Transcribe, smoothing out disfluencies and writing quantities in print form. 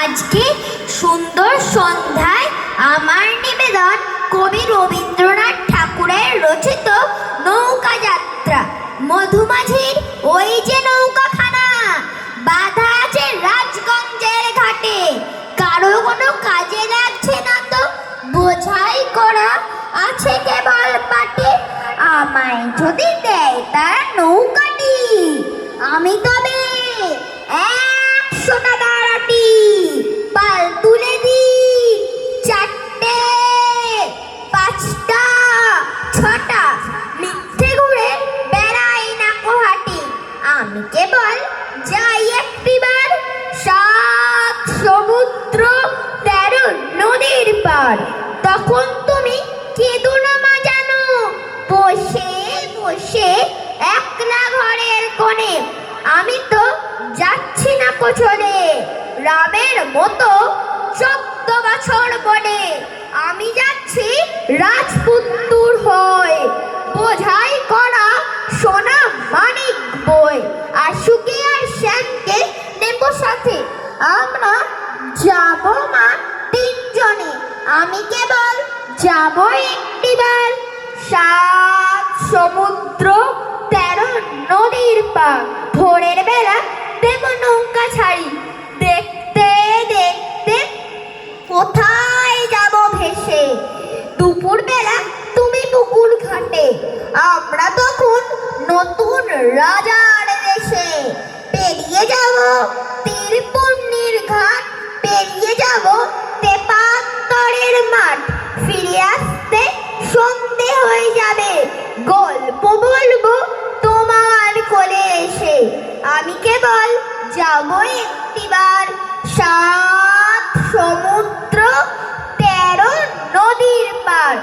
আজকে সুন্দর সন্ধ্যায় আমার নিবেদন কবি রবীন্দ্রনাথ ঠাকুরের রচিত নৌকা যাত্রা। মধুমাঝির ওই যে নৌকাখানা বাঁধা আছে রাজগঞ্জের ঘাটে, কারো কোনো কাজে লাগছে না তো, বোঝাই করা আছে কেবল পাটে। আমায় যদি দেয় তার নৌকাটি, আমি তবে 100 টাকার আটি পাল তুলে দি। 4টে 5টা 6টা মিথ্যে ঘুরে বেড়াই না কোহাটি। আমি কেবল যাই একটিবার 7 সমুদ্র 13 নদীর পার। তখন তুমি কেঁদো না মা জানো, বসে বসে একলা ঘরের কোণে। আমি তো যাচ্ছি না কোচলে, রামের মতো 14 বছর বনে। আমি যাচ্ছি রাজপুত্তুর হয়ে, বোঝাই করা সোনা মানিক বই। আশুকে আর শ্যামকে নেব সাথে, আমরা যাব মা 3 জনে। আমি কেবল যাব একটিবার 7 সমুদ্র 13 নদীর পার। ভোরের বেলা দেব নৌকা ছাড়ি, দেখতে দেখতে কোথায় যাব ভেসে। দুপুর বেলা তুমি পুকুর ঘাটে, আমরা তখন নতুন রাজার দেশে। পেরিয়ে যাব তীরপূর্ণির ঘাট, পেরিয়ে যাব তেপান্তরের মাঠ। ফিরে আসতে সন্ধে হয়ে যাবে, গল্প বলবো তোমার কোলে এসে। আমি কেবল যাব একটিবার 7 সমুদ্র 13 নদীর পার।